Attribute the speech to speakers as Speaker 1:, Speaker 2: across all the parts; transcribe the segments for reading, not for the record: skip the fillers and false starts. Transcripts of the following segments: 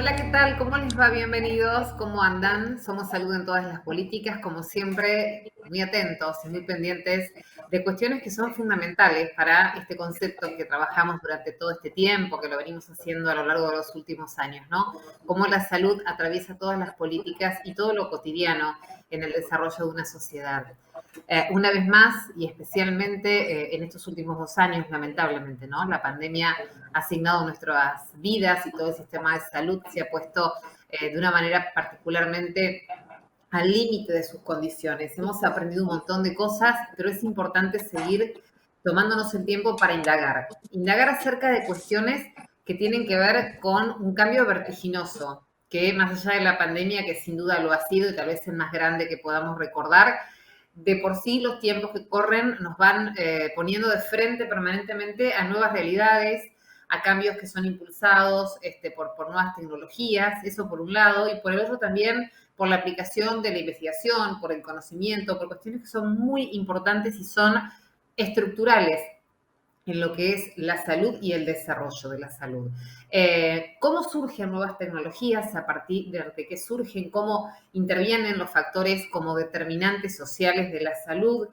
Speaker 1: Hola, ¿qué tal? ¿Cómo les va? Bienvenidos. ¿Cómo andan? Somos Salud en todas las políticas, como siempre, muy atentos y muy pendientes de cuestiones que son fundamentales para este concepto que trabajamos durante todo este tiempo, que lo venimos haciendo a lo largo de los últimos años, ¿no? Cómo la salud atraviesa todas las políticas y todo lo cotidiano en el desarrollo de una sociedad. Una vez más, y especialmente en estos últimos 2 años, lamentablemente, ¿no? La pandemia ha asignado nuestras vidas y todo el sistema de salud se ha puesto de una manera particularmente al límite de sus condiciones. Hemos aprendido un montón de cosas, pero es importante seguir tomándonos el tiempo para indagar acerca de cuestiones que tienen que ver con un cambio vertiginoso, que más allá de la pandemia, que sin duda lo ha sido y tal vez el más grande que podamos recordar, de por sí los tiempos que corren nos van poniendo de frente permanentemente a nuevas realidades, a cambios que son impulsados por nuevas tecnologías, eso por un lado, y por el otro también por la aplicación de la investigación, por el conocimiento, por cuestiones que son muy importantes y son estructurales en lo que es la salud y el desarrollo de la salud. ¿Cómo surgen nuevas tecnologías? ¿A partir de qué surgen? ¿Cómo intervienen los factores como determinantes sociales de la salud?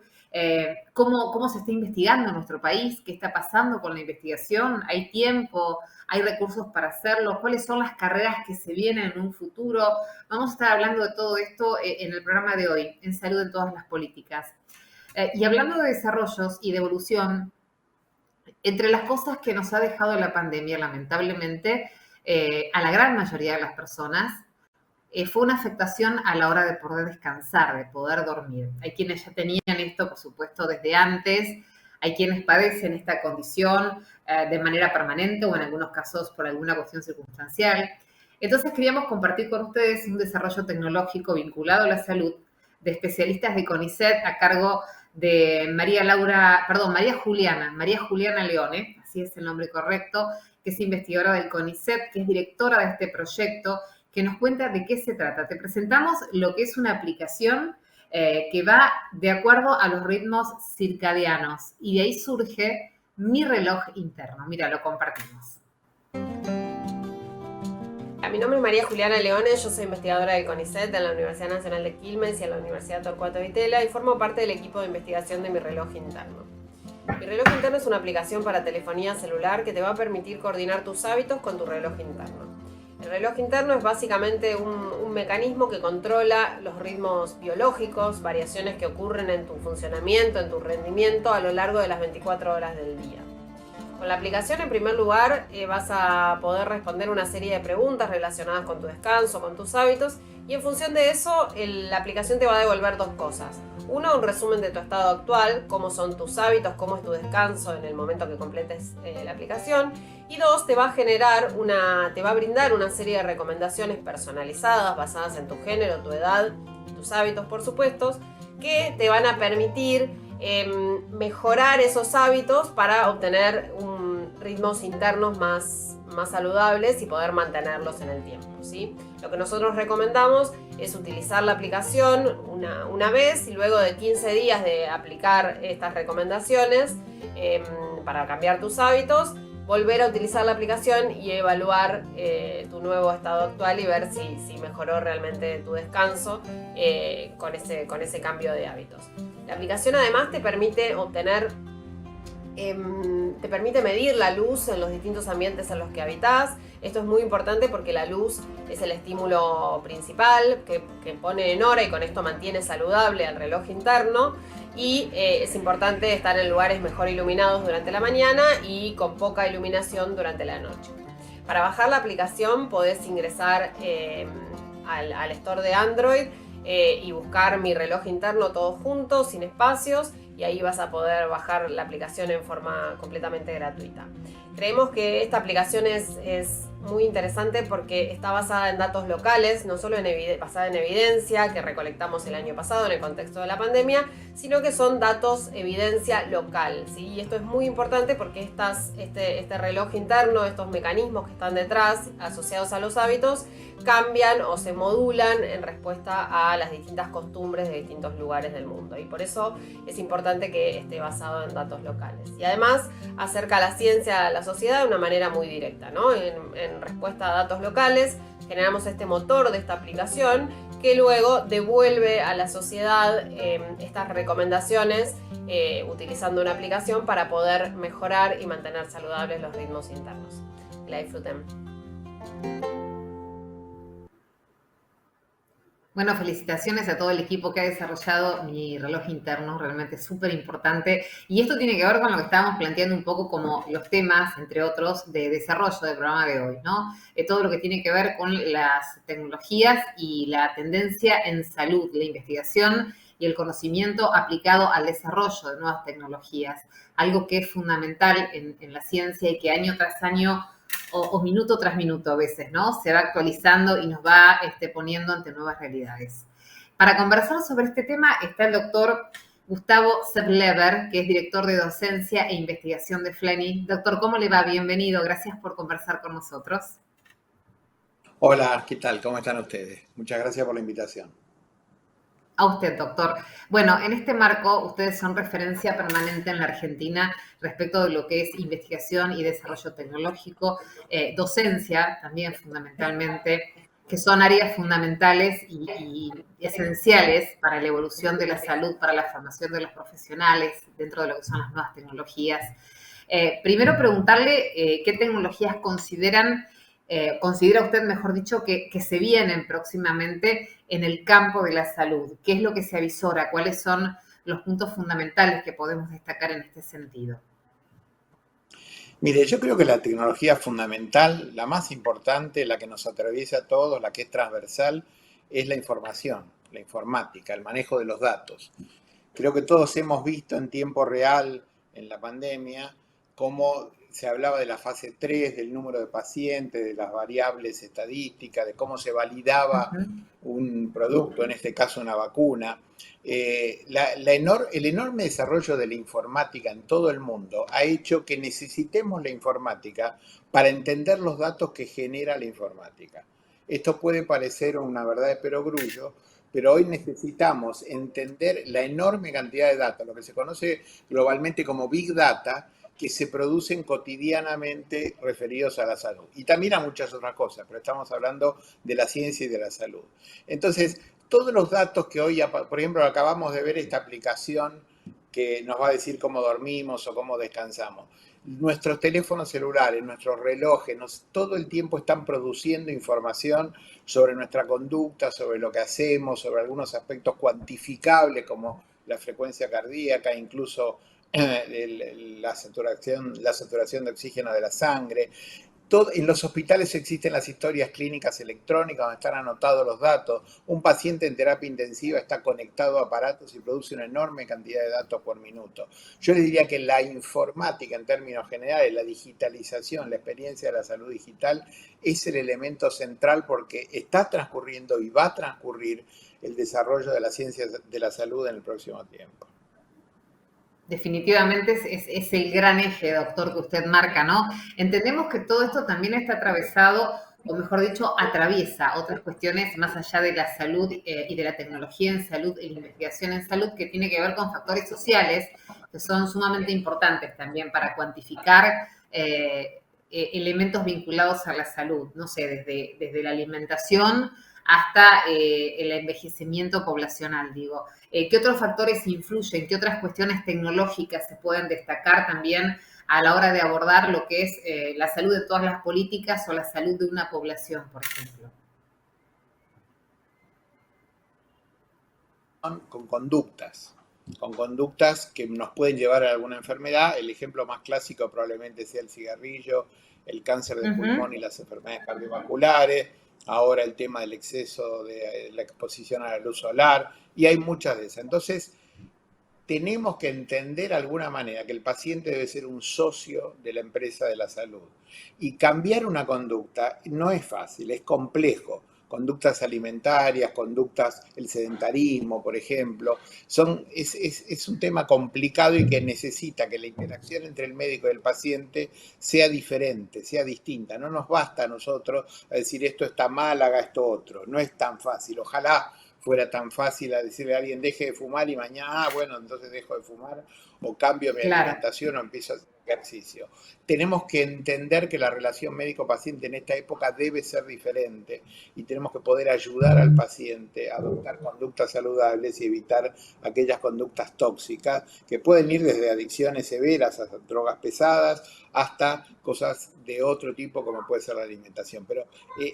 Speaker 1: ¿Cómo se está investigando en nuestro país? ¿Qué está pasando con la investigación? ¿Hay tiempo? ¿Hay recursos para hacerlo? ¿Cuáles son las carreras que se vienen en un futuro? Vamos a estar hablando de todo esto en el programa de hoy, en Salud en todas las políticas. Y hablando de desarrollos y de evolución, entre las cosas que nos ha dejado la pandemia, lamentablemente, a la gran mayoría de las personas, fue una afectación a la hora de poder descansar, de poder dormir. Hay quienes ya tenían esto, por supuesto, desde antes, hay quienes padecen esta condición de manera permanente o en algunos casos por alguna cuestión circunstancial. Entonces queríamos compartir con ustedes un desarrollo tecnológico vinculado a la salud de especialistas de CONICET a cargo de María Juliana Leone, así es el nombre correcto, que es investigadora del CONICET, que es directora de este proyecto, que nos cuenta de qué se trata. Te presentamos lo que es una aplicación que va de acuerdo a los ritmos circadianos y de ahí surge Mi Reloj Interno. Mira, lo compartimos.
Speaker 2: Mi nombre es María Juliana Leone, yo soy investigadora del CONICET en la Universidad Nacional de Quilmes y en la Universidad Torcuato Di Tella y formo parte del equipo de investigación de Mi Reloj Interno. Mi Reloj Interno es una aplicación para telefonía celular que te va a permitir coordinar tus hábitos con tu reloj interno. El reloj interno es básicamente un mecanismo que controla los ritmos biológicos, variaciones que ocurren en tu funcionamiento, en tu rendimiento a lo largo de las 24 horas del día. Con la aplicación, en primer lugar, vas a poder responder una serie de preguntas relacionadas con tu descanso, con tus hábitos, y en función de eso, la aplicación te va a devolver dos cosas. Uno, un resumen de tu estado actual, cómo son tus hábitos, cómo es tu descanso en el momento que completes la aplicación. Y dos, te va a brindar una serie de recomendaciones personalizadas, basadas en tu género, tu edad y tus hábitos, por supuesto, que te van a permitir mejorar esos hábitos para obtener ritmos internos más saludables y poder mantenerlos en el tiempo, ¿sí? Lo que nosotros recomendamos es utilizar la aplicación una vez y luego de 15 días de aplicar estas recomendaciones para cambiar tus hábitos, volver a utilizar la aplicación y evaluar tu nuevo estado actual y ver si mejoró realmente tu descanso con ese cambio de hábitos. La aplicación además te permite medir la luz en los distintos ambientes en los que habitas. Esto es muy importante porque la luz es el estímulo principal que pone en hora y con esto mantiene saludable al reloj interno. Y es importante estar en lugares mejor iluminados durante la mañana y con poca iluminación durante la noche. Para bajar la aplicación podés ingresar al store de Android y buscar Mi Reloj Interno todo junto, sin espacios, y ahí vas a poder bajar la aplicación en forma completamente gratuita. Creemos que esta aplicación es muy interesante porque está basada en datos locales, no solo basada en evidencia que recolectamos el año pasado en el contexto de la pandemia, sino que son datos evidencia local, ¿sí? Y esto es muy importante porque este reloj interno, estos mecanismos que están detrás asociados a los hábitos, cambian o se modulan en respuesta a las distintas costumbres de distintos lugares del mundo, y por eso es importante que esté basado en datos locales. Y además acerca la ciencia a la sociedad de una manera muy directa, ¿no? En respuesta a datos locales Generamos este motor de esta aplicación que luego devuelve a la sociedad estas recomendaciones utilizando una aplicación para poder mejorar y mantener saludables los ritmos internos. Que la disfruten.
Speaker 1: Bueno, felicitaciones a todo el equipo que ha desarrollado mi reloj interno, realmente súper importante. Y esto tiene que ver con lo que estábamos planteando un poco como los temas, entre otros, de desarrollo del programa de hoy, ¿no? Todo lo que tiene que ver con las tecnologías y la tendencia en salud, la investigación y el conocimiento aplicado al desarrollo de nuevas tecnologías. Algo que es fundamental en la ciencia y que año tras año o minuto tras minuto a veces, ¿no? Se va actualizando y nos va poniendo ante nuevas realidades. Para conversar sobre este tema está el doctor Gustavo Zeplever, que es director de docencia e investigación de FLENI. Doctor, ¿cómo le va? Bienvenido. Gracias por conversar con nosotros.
Speaker 3: Hola, ¿qué tal? ¿Cómo están ustedes? Muchas gracias por la invitación.
Speaker 1: A usted, doctor. Bueno, en este marco, ustedes son referencia permanente en la Argentina respecto de lo que es investigación y desarrollo tecnológico, docencia también fundamentalmente, que son áreas fundamentales y esenciales para la evolución de la salud, para la formación de los profesionales dentro de lo que son las nuevas tecnologías. Primero preguntarle qué tecnologías considera usted, mejor dicho, que se vienen próximamente en el campo de la salud. ¿Qué es lo que se avisora? ¿Cuáles son los puntos fundamentales que podemos destacar en este sentido?
Speaker 3: Mire, yo creo que la tecnología fundamental, la más importante, la que nos atraviesa a todos, la que es transversal, es la información, la informática, el manejo de los datos. Creo que todos hemos visto en tiempo real, en la pandemia, cómo se hablaba de la fase 3, del número de pacientes, de las variables estadísticas, de cómo se validaba un producto, en este caso una vacuna. El enorme desarrollo de la informática en todo el mundo ha hecho que necesitemos la informática para entender los datos que genera la informática. Esto puede parecer una verdad de perogrullo, pero hoy necesitamos entender la enorme cantidad de datos, lo que se conoce globalmente como Big Data, que se producen cotidianamente referidos a la salud. Y también a muchas otras cosas, pero estamos hablando de la ciencia y de la salud. Entonces, todos los datos que hoy, por ejemplo, acabamos de ver esta aplicación que nos va a decir cómo dormimos o cómo descansamos. Nuestros teléfonos celulares, nuestros relojes, todo el tiempo están produciendo información sobre nuestra conducta, sobre lo que hacemos, sobre algunos aspectos cuantificables como la frecuencia cardíaca, incluso la saturación de oxígeno de la sangre. En los hospitales existen las historias clínicas electrónicas donde están anotados los datos. Un paciente en terapia intensiva está conectado a aparatos y produce una enorme cantidad de datos por minuto. Yo les diría que la informática en términos generales, la digitalización, la experiencia de la salud digital es el elemento central porque está transcurriendo y va a transcurrir el desarrollo de la ciencia de la salud en el próximo tiempo.
Speaker 1: Definitivamente es el gran eje, doctor, que usted marca, ¿no? Entendemos que todo esto también está atravesado, o mejor dicho, atraviesa otras cuestiones más allá de la salud y de la tecnología en salud y la investigación en salud, que tiene que ver con factores sociales, que son sumamente importantes también para cuantificar elementos vinculados a la salud, no sé, desde la alimentación hasta el envejecimiento poblacional, digo. ¿Qué otros factores influyen? ¿Qué otras cuestiones tecnológicas se pueden destacar también a la hora de abordar lo que es la salud de todas las políticas o la salud de una población, por ejemplo?
Speaker 3: Con conductas que nos pueden llevar a alguna enfermedad. El ejemplo más clásico probablemente sea el cigarrillo, el cáncer de pulmón y las enfermedades cardiovasculares. Ahora el tema del exceso de la exposición a la luz solar, y hay muchas de esas. Entonces, tenemos que entender de alguna manera que el paciente debe ser un socio de la empresa de la salud. Y cambiar una conducta no es fácil, es complejo. Conductas alimentarias, el sedentarismo, por ejemplo, es un tema complicado y que necesita que la interacción entre el médico y el paciente sea diferente, sea distinta. No nos basta a nosotros a decir esto está mal, haga esto otro. No es tan fácil. Ojalá fuera tan fácil a decirle a alguien deje de fumar y mañana, bueno, entonces dejo de fumar o cambio mi alimentación o empiezo a hacer ejercicio. Tenemos que entender que la relación médico-paciente en esta época debe ser diferente y tenemos que poder ayudar al paciente a adoptar conductas saludables y evitar aquellas conductas tóxicas que pueden ir desde adicciones severas a drogas pesadas hasta cosas de otro tipo como puede ser la alimentación. Pero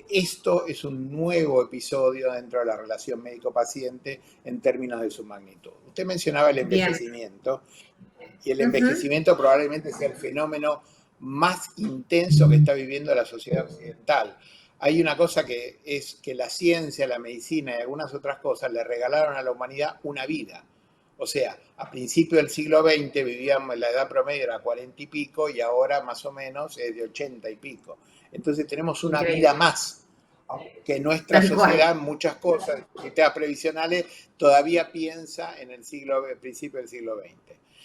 Speaker 3: esto es un nuevo episodio dentro de la relación médico-paciente en términos de su magnitud. Usted mencionaba el
Speaker 1: Bien.
Speaker 3: envejecimiento. Y el envejecimiento probablemente sea el fenómeno más intenso que está viviendo la sociedad occidental. Hay una cosa que es que la ciencia, la medicina y algunas otras cosas le regalaron a la humanidad una vida. O sea, a principios del siglo XX vivíamos, la edad promedio era 40 y pico y ahora más o menos es de 80 y pico. Entonces tenemos una vida más, aunque nuestra sociedad en muchas cosas, sistemas previsionales, todavía piensa en el principio del siglo XX.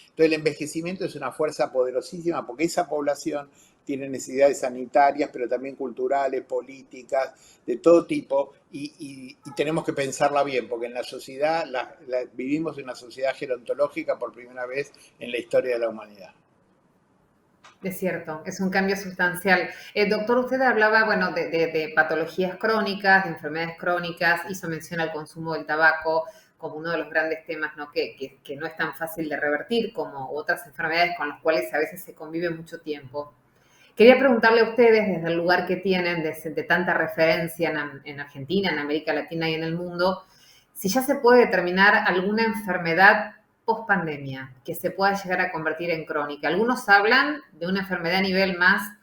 Speaker 3: Entonces el envejecimiento es una fuerza poderosísima porque esa población tiene necesidades sanitarias, pero también culturales, políticas, de todo tipo, y tenemos que pensarla bien, porque en la sociedad, vivimos en una sociedad gerontológica por primera vez en la historia de la humanidad.
Speaker 1: Es cierto, es un cambio sustancial. Doctor, usted hablaba, bueno, de patologías crónicas, de enfermedades crónicas, hizo mención al consumo del tabaco como uno de los grandes temas, ¿no? Que no es tan fácil de revertir como otras enfermedades con las cuales a veces se convive mucho tiempo. Quería preguntarle a ustedes, desde el lugar que tienen de tanta referencia en Argentina, en América Latina y en el mundo, si ya se puede determinar alguna enfermedad post-pandemia que se pueda llegar a convertir en crónica. Algunos hablan de una enfermedad a nivel más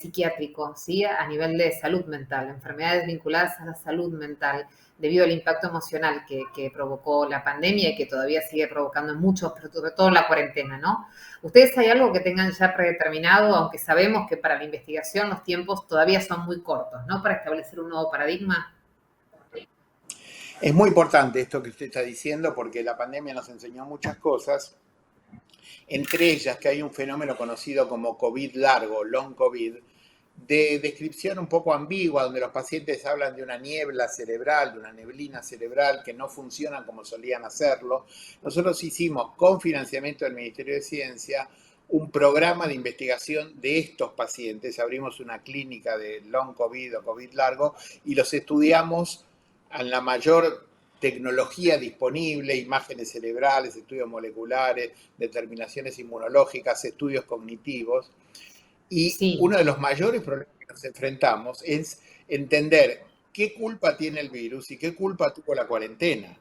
Speaker 1: psiquiátrico, ¿sí? A nivel de salud mental, enfermedades vinculadas a la salud mental, debido al impacto emocional que provocó la pandemia y que todavía sigue provocando en muchos, pero sobre todo en la cuarentena, ¿no? ¿Ustedes hay algo que tengan ya predeterminado, aunque sabemos que para la investigación los tiempos todavía son muy cortos, ¿no? Para establecer un nuevo paradigma.
Speaker 3: Es muy importante esto que usted está diciendo porque la pandemia nos enseñó muchas cosas, entre ellas que hay un fenómeno conocido como COVID largo, long COVID, de descripción un poco ambigua, donde los pacientes hablan de una niebla cerebral, de una neblina cerebral que no funcionan como solían hacerlo. Nosotros hicimos, con financiamiento del Ministerio de Ciencia, un programa de investigación de estos pacientes. Abrimos una clínica de long COVID o COVID largo y los estudiamos en la mayor tecnología disponible, imágenes cerebrales, estudios moleculares, determinaciones inmunológicas, estudios cognitivos. Y uno de los mayores problemas que nos enfrentamos es entender qué culpa tiene el virus y qué culpa tuvo la cuarentena.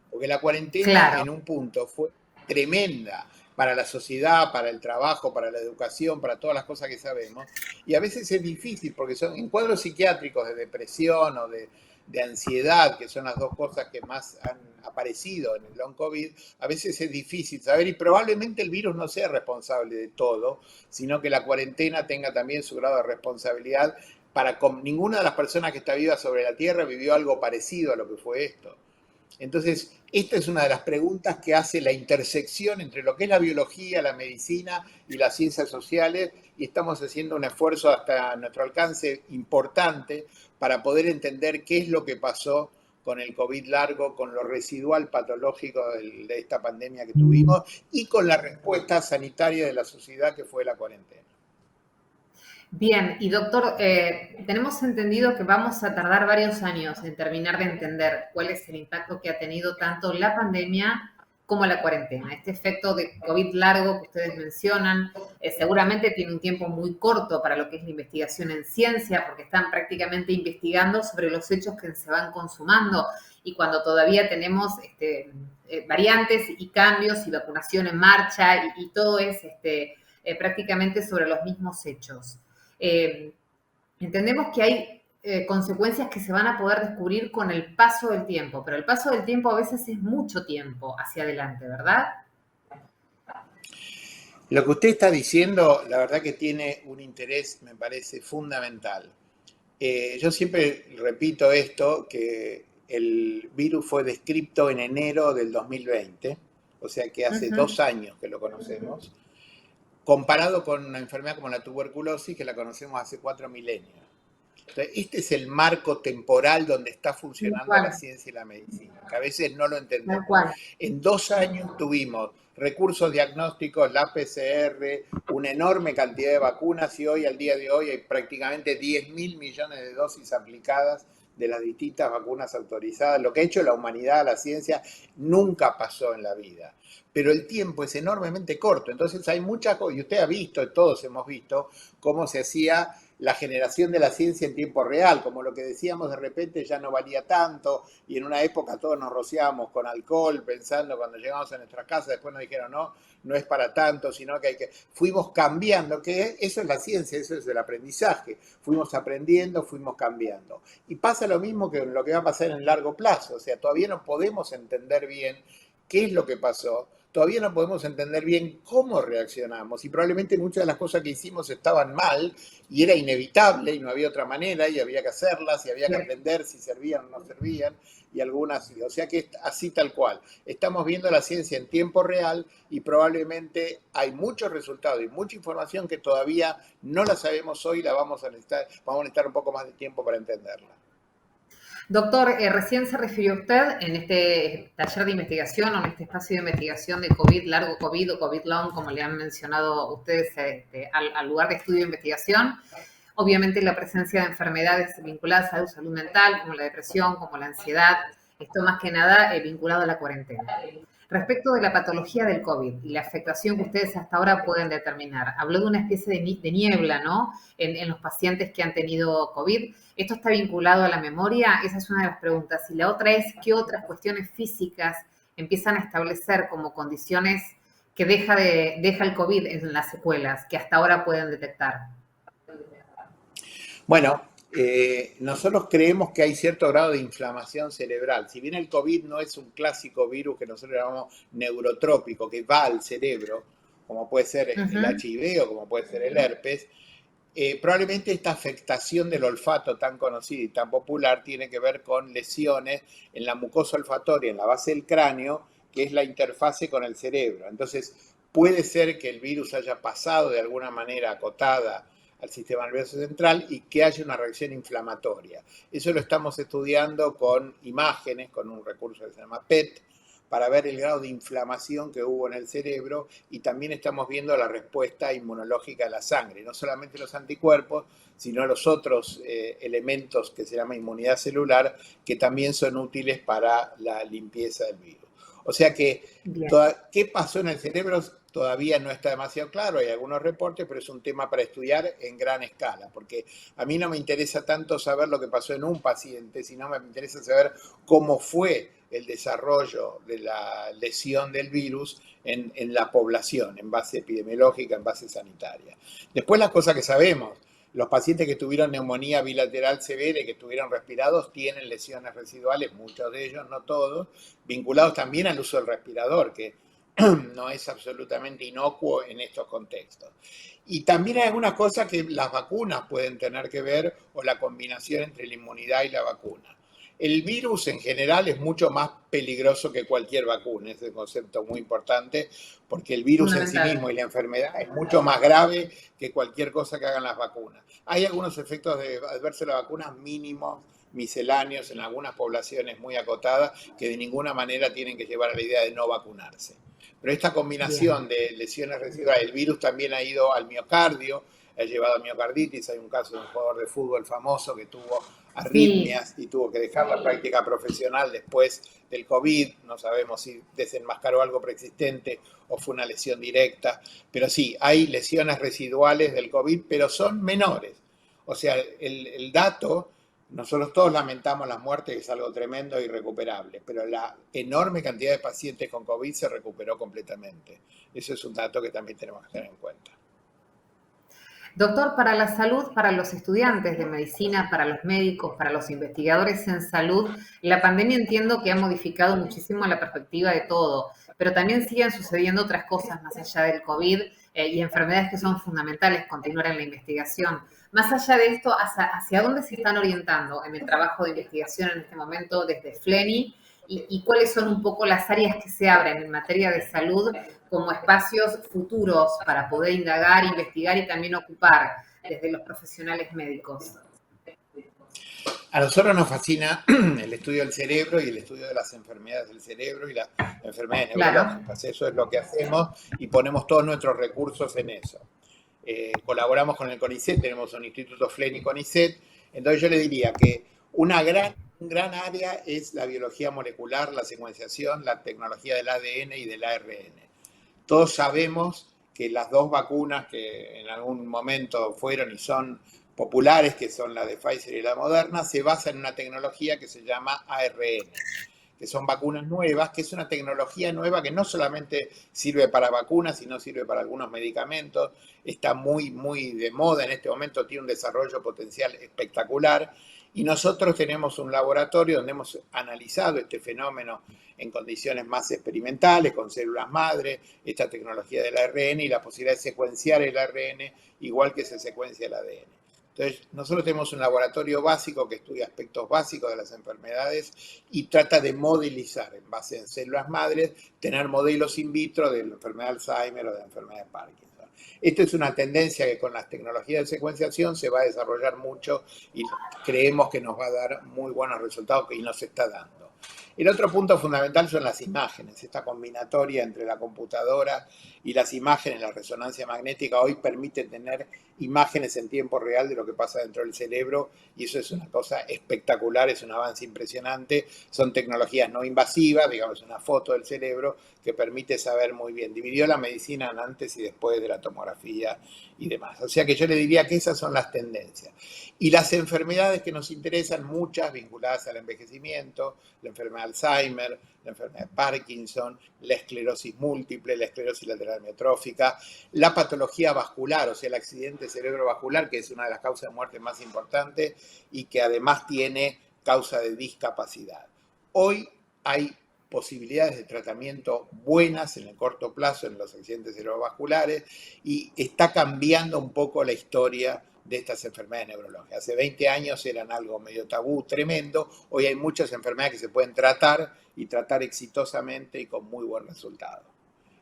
Speaker 3: Porque la cuarentena en un punto fue tremenda para la sociedad, para el trabajo, para la educación, para todas las cosas que sabemos. Y a veces es difícil porque son en cuadros psiquiátricos de depresión o de ansiedad, que son las dos cosas que más han aparecido en el long COVID, a veces es difícil saber y probablemente el virus no sea responsable de todo, sino que la cuarentena tenga también su grado de responsabilidad ninguna de las personas que está viva sobre la Tierra vivió algo parecido a lo que fue esto. Entonces, esta es una de las preguntas que hace la intersección entre lo que es la biología, la medicina y las ciencias sociales, y estamos haciendo un esfuerzo hasta nuestro alcance importante para poder entender qué es lo que pasó con el COVID largo, con lo residual patológico de esta pandemia que tuvimos y con la respuesta sanitaria de la sociedad que fue la cuarentena.
Speaker 1: Bien, y doctor, tenemos entendido que vamos a tardar varios años en terminar de entender cuál es el impacto que ha tenido tanto la pandemia como la cuarentena. Este efecto de COVID largo que ustedes mencionan seguramente tiene un tiempo muy corto para lo que es la investigación en ciencia, porque están prácticamente investigando sobre los hechos que se van consumando y cuando todavía tenemos variantes y cambios y vacunación en marcha y todo es prácticamente sobre los mismos hechos. Entendemos que hay consecuencias que se van a poder descubrir con el paso del tiempo, pero el paso del tiempo a veces es mucho tiempo hacia adelante, ¿verdad?
Speaker 3: Lo que usted está diciendo, la verdad que tiene un interés, me parece, fundamental. Yo siempre repito esto, que el virus fue descrito en enero del 2020, o sea que hace 2 años que lo conocemos, comparado con una enfermedad como la tuberculosis que la conocemos hace 4 milenios. Entonces, este es el marco temporal donde está
Speaker 1: Tal
Speaker 3: funcionando la
Speaker 1: cual,
Speaker 3: ciencia y la medicina, que a veces no lo
Speaker 1: tal
Speaker 3: entendemos.
Speaker 1: cual.
Speaker 3: En 2 años tuvimos recursos diagnósticos, la PCR, una enorme cantidad de vacunas y hoy, al día de hoy, hay prácticamente 10.000 millones de dosis aplicadas de las distintas vacunas autorizadas. Lo que ha hecho la humanidad, la ciencia, nunca pasó en la vida. Pero el tiempo es enormemente corto. Entonces hay muchas cosas, y usted ha visto, todos hemos visto, cómo se hacía la generación de la ciencia en tiempo real, como lo que decíamos de repente ya no valía tanto, y en una época todos nos rociábamos con alcohol, pensando cuando llegamos a nuestras casas, después nos dijeron, no, no es para tanto, sino que hay que... Fuimos cambiando, que eso es la ciencia, eso es el aprendizaje. Fuimos aprendiendo, fuimos cambiando. Y pasa lo mismo que lo que va a pasar en el largo plazo, o sea, todavía no podemos entender bien qué es lo que pasó, todavía no podemos entender bien cómo reaccionamos y probablemente muchas de las cosas que hicimos estaban mal y era inevitable y no había otra manera y había que hacerlas y había que aprender si servían o no servían y algunas, o sea que así tal cual. Estamos viendo la ciencia en tiempo real y probablemente hay muchos resultados y mucha información que todavía no la sabemos hoy y la vamos a necesitar un poco más de tiempo para entenderla.
Speaker 1: Doctor, recién se refirió usted en este taller de investigación o en este espacio de investigación de COVID, largo COVID o COVID long, como le han mencionado ustedes al lugar de estudio de investigación. Obviamente la presencia de enfermedades vinculadas a la salud mental, como la depresión, como la ansiedad, esto más que nada vinculado a la cuarentena. Respecto de la patología del COVID y la afectación que ustedes hasta ahora pueden determinar, habló de una especie de niebla, ¿no? En los pacientes que han tenido COVID. ¿Esto está vinculado a la memoria? Esa es una de las preguntas. Y la otra es, ¿qué otras cuestiones físicas empiezan a establecer como condiciones que deja el COVID en las secuelas que hasta ahora pueden detectar?
Speaker 3: Bueno, nosotros creemos que hay cierto grado de inflamación cerebral. Si bien el COVID no es un clásico virus que nosotros llamamos neurotrópico, que va al cerebro, como puede ser el HIV o como puede ser el herpes, probablemente esta afectación del olfato tan conocida y tan popular tiene que ver con lesiones en la mucosa olfatoria, en la base del cráneo, que es la interfase con el cerebro. Entonces, puede ser que el virus haya pasado de alguna manera acotada al sistema nervioso central y que haya una reacción inflamatoria. Eso lo estamos estudiando con imágenes, con un recurso que se llama PET, para ver el grado de inflamación que hubo en el cerebro y también estamos viendo la respuesta inmunológica de la sangre, no solamente los anticuerpos, sino los otros elementos que se llama inmunidad celular, que también son útiles para la limpieza del virus. O sea que, ¿qué pasó en el cerebro? Todavía no está demasiado claro, hay algunos reportes, pero es un tema para estudiar en gran escala, porque a mí no me interesa tanto saber lo que pasó en un paciente, sino me interesa saber cómo fue el desarrollo de la lesión del virus en la población, en base epidemiológica, en base sanitaria. Después las cosas que sabemos, los pacientes que tuvieron neumonía bilateral severa y que estuvieron respirados tienen lesiones residuales, muchos de ellos, no todos, vinculados también al uso del respirador, que no es absolutamente inocuo en estos contextos. Y también hay algunas cosas que las vacunas pueden tener que ver o la combinación entre la inmunidad y la vacuna. El virus en general es mucho más peligroso que cualquier vacuna, es un concepto muy importante, porque el virus en sí mismo y la enfermedad es mucho más grave que cualquier cosa que hagan las vacunas. Hay algunos efectos adversos de la vacuna mínimos, misceláneos en algunas poblaciones muy acotadas que de ninguna manera tienen que llevar a la idea de no vacunarse. Pero esta combinación de lesiones residuales, el virus también ha ido al miocardio, ha llevado a miocarditis. Hay un caso de un jugador de fútbol famoso que tuvo arritmias y tuvo que dejar la práctica profesional después del COVID. No sabemos si desenmascaró algo preexistente o fue una lesión directa. Pero sí, hay lesiones residuales del COVID, pero son menores. O sea, el dato... Nosotros todos lamentamos las muertes, que es algo tremendo e irrecuperable, pero la enorme cantidad de pacientes con COVID se recuperó completamente. Eso es un dato que también tenemos que tener en cuenta.
Speaker 1: Doctor, para la salud, para los estudiantes de medicina, para los médicos, para los investigadores en salud, la pandemia entiendo que ha modificado muchísimo la perspectiva de todo, pero también siguen sucediendo otras cosas más allá del COVID y enfermedades que son fundamentales continuar en la investigación. Más allá de esto, ¿hacia dónde se están orientando en el trabajo de investigación en este momento desde FLENI? ¿Y cuáles son un poco las áreas que se abren en materia de salud como espacios futuros para poder indagar, investigar y también ocupar desde los profesionales médicos?
Speaker 3: A nosotros nos fascina el estudio del cerebro y el estudio de las enfermedades del cerebro y las enfermedades
Speaker 1: Claro.
Speaker 3: neurológicas. Eso es lo que hacemos y ponemos todos nuestros recursos en eso. Colaboramos con el CONICET, tenemos un instituto FLEN y CONICET. Entonces yo le diría que un gran área es la biología molecular, la secuenciación, la tecnología del ADN y del ARN. Todos sabemos que las dos vacunas que en algún momento fueron y son populares, que son la de Pfizer y la Moderna, se basan en una tecnología que se llama ARN, que son vacunas nuevas, que es una tecnología nueva que no solamente sirve para vacunas, sino sirve para algunos medicamentos, está muy, muy de moda en este momento, tiene un desarrollo potencial espectacular, y nosotros tenemos un laboratorio donde hemos analizado este fenómeno en condiciones más experimentales, con células madre, esta tecnología del ARN y la posibilidad de secuenciar el ARN igual que se secuencia el ADN. Entonces, nosotros tenemos un laboratorio básico que estudia aspectos básicos de las enfermedades y trata de modelizar en base en células madres, tener modelos in vitro de la enfermedad de Alzheimer o de la enfermedad de Parkinson. Esto es una tendencia que con las tecnologías de secuenciación se va a desarrollar mucho y creemos que nos va a dar muy buenos resultados y nos está dando. El otro punto fundamental son las imágenes. Esta combinatoria entre la computadora y las imágenes, la resonancia magnética, hoy permite tener imágenes en tiempo real de lo que pasa dentro del cerebro y eso es una cosa espectacular, es un avance impresionante. Son tecnologías no invasivas, digamos, una foto del cerebro que permite saber muy bien. Dividió la medicina en antes y después de la tomografía y demás. O sea que yo le diría que esas son las tendencias. Y las enfermedades que nos interesan, muchas vinculadas al envejecimiento, la enfermedad de Alzheimer, la enfermedad de Parkinson, la esclerosis múltiple, la esclerosis lateral amiotrófica, la patología vascular, o sea, el accidente cerebrovascular, que es una de las causas de muerte más importantes y que además tiene causa de discapacidad. Hoy hay posibilidades de tratamiento buenas en el corto plazo en los accidentes cerebrovasculares y está cambiando un poco la historia de estas enfermedades neurológicas. Hace 20 años eran algo medio tabú, tremendo. Hoy hay muchas enfermedades que se pueden tratar y tratar exitosamente y con muy buen resultado.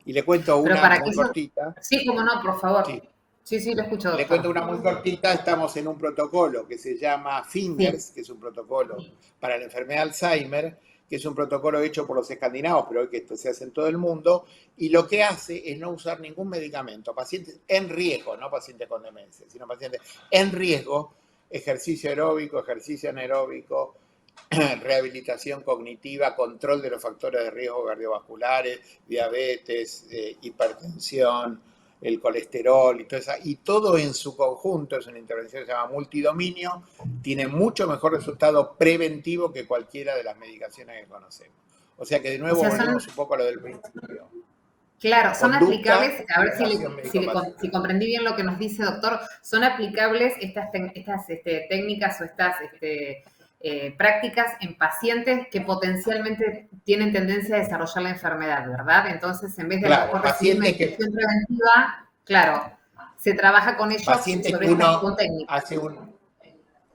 Speaker 3: Y le cuento
Speaker 1: Pero
Speaker 3: una
Speaker 1: para que
Speaker 3: muy
Speaker 1: eso...
Speaker 3: cortita.
Speaker 1: Sí, cómo no, por favor.
Speaker 3: Sí,
Speaker 1: Sí, sí, lo escucho,
Speaker 3: le cuento
Speaker 1: doctor.
Speaker 3: una muy cortita. Estamos en un protocolo que se llama
Speaker 1: Sí.
Speaker 3: FINGERS, que es un protocolo para la enfermedad de Alzheimer, que es un protocolo hecho por los escandinavos, pero hoy que esto se hace en todo el mundo, y lo que hace es no usar ningún medicamento. Pacientes en riesgo, no pacientes con demencia, sino pacientes en riesgo, ejercicio aeróbico, ejercicio anaeróbico, rehabilitación cognitiva, control de los factores de riesgo cardiovasculares, diabetes, hipertensión, el colesterol y todo en su conjunto. Es una intervención que se llama multidominio, tiene mucho mejor resultado preventivo que cualquiera de las medicaciones que conocemos. O sea que de
Speaker 1: O
Speaker 3: nuevo
Speaker 1: sea, son,
Speaker 3: volvemos un poco a lo del principio.
Speaker 1: claro, son
Speaker 3: Conducta
Speaker 1: aplicables, a
Speaker 3: y
Speaker 1: ver
Speaker 3: relación médico-paciente.
Speaker 1: si comprendí bien lo que nos dice, doctor, son aplicables estas técnicas o estas prácticas en pacientes que potencialmente tienen tendencia a desarrollar la enfermedad, ¿verdad? Entonces, en vez de a lo
Speaker 3: Claro,
Speaker 1: mejor recibir medicación preventiva, claro, se trabaja con ellos
Speaker 3: pacientes
Speaker 1: sobre
Speaker 3: que
Speaker 1: estas con técnicas.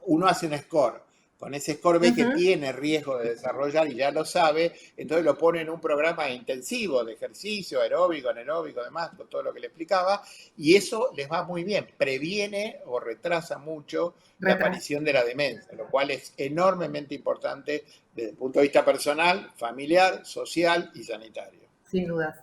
Speaker 3: uno hace un score. Con ese score ve que
Speaker 1: Ujú.
Speaker 3: tiene riesgo de desarrollar y ya lo sabe, entonces lo pone en un programa intensivo de ejercicio, aeróbico, anaeróbico, demás, con todo lo que le explicaba, y eso les va muy bien, previene o retrasa mucho la
Speaker 1: Retrás,
Speaker 3: aparición de la demencia, lo cual es enormemente importante desde el punto de vista personal, familiar, social y sanitario.
Speaker 1: sin dudas.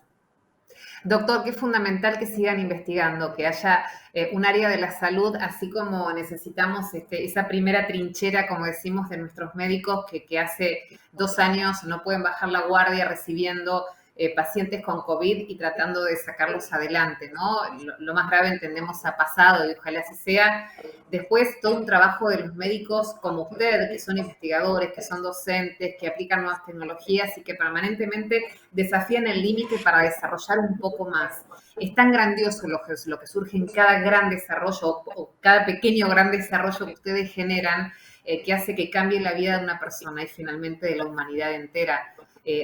Speaker 1: Doctor, que es fundamental que sigan investigando, que haya un área de la salud, así como necesitamos esa primera trinchera, como decimos, de nuestros médicos que hace 2 años no pueden bajar la guardia recibiendo pacientes con COVID y tratando de sacarlos adelante, ¿no? Lo más grave entendemos ha pasado y ojalá así sea. Después, todo un trabajo de los médicos como usted, que son investigadores, que son docentes, que aplican nuevas tecnologías y que permanentemente desafían el límite para desarrollar un poco más. Es tan grandioso lo que surge en cada gran desarrollo o cada pequeño gran desarrollo que ustedes generan, que hace que cambie la vida de una persona y finalmente de la humanidad entera.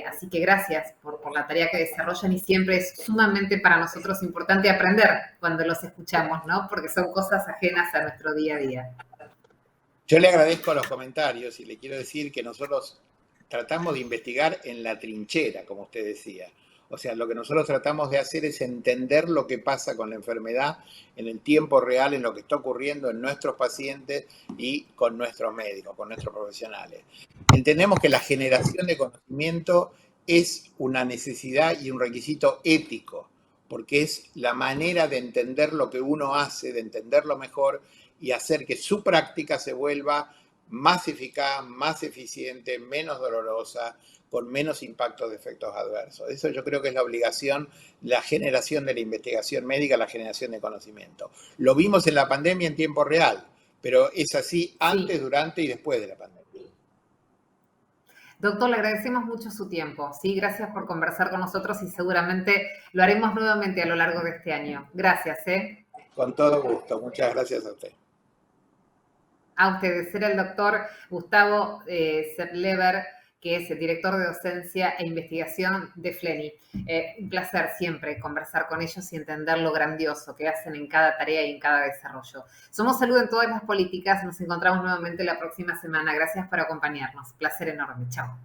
Speaker 1: Así que gracias por la tarea que desarrollan y siempre es sumamente para nosotros importante aprender cuando los escuchamos, ¿no? Porque son cosas ajenas a nuestro día a día.
Speaker 3: Yo le agradezco los comentarios y le quiero decir que nosotros tratamos de investigar en la trinchera, como usted decía. O sea, lo que nosotros tratamos de hacer es entender lo que pasa con la enfermedad en el tiempo real, en lo que está ocurriendo en nuestros pacientes y con nuestros médicos, con nuestros profesionales. Entendemos que la generación de conocimiento es una necesidad y un requisito ético, porque es la manera de entender lo que uno hace, de entenderlo mejor y hacer que su práctica se vuelva más eficaz, más eficiente, menos dolorosa, con menos impactos de efectos adversos. Eso yo creo que es la obligación, la generación de la investigación médica, la generación de conocimiento. Lo vimos en la pandemia en tiempo real, pero es así antes, durante y después de la pandemia.
Speaker 1: Doctor, le agradecemos mucho su tiempo. Sí, gracias por conversar con nosotros y seguramente lo haremos nuevamente a lo largo de este año. Gracias.
Speaker 3: Con todo gusto. Muchas gracias a usted.
Speaker 1: A ustedes. Era el doctor Gustavo Zeplever, que es el director de docencia e investigación de FLENI. Un placer siempre conversar con ellos y entender lo grandioso que hacen en cada tarea y en cada desarrollo. Somos Salud en Todas las Políticas. Nos encontramos nuevamente la próxima semana. Gracias por acompañarnos. Placer enorme. Chao.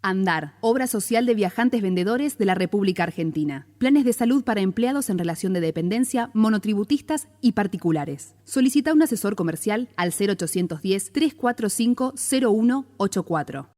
Speaker 4: Andar, obra social de viajantes vendedores de la República Argentina. Planes de salud para empleados en relación de dependencia, monotributistas y particulares. Solicita un asesor comercial al 0810-345-0184.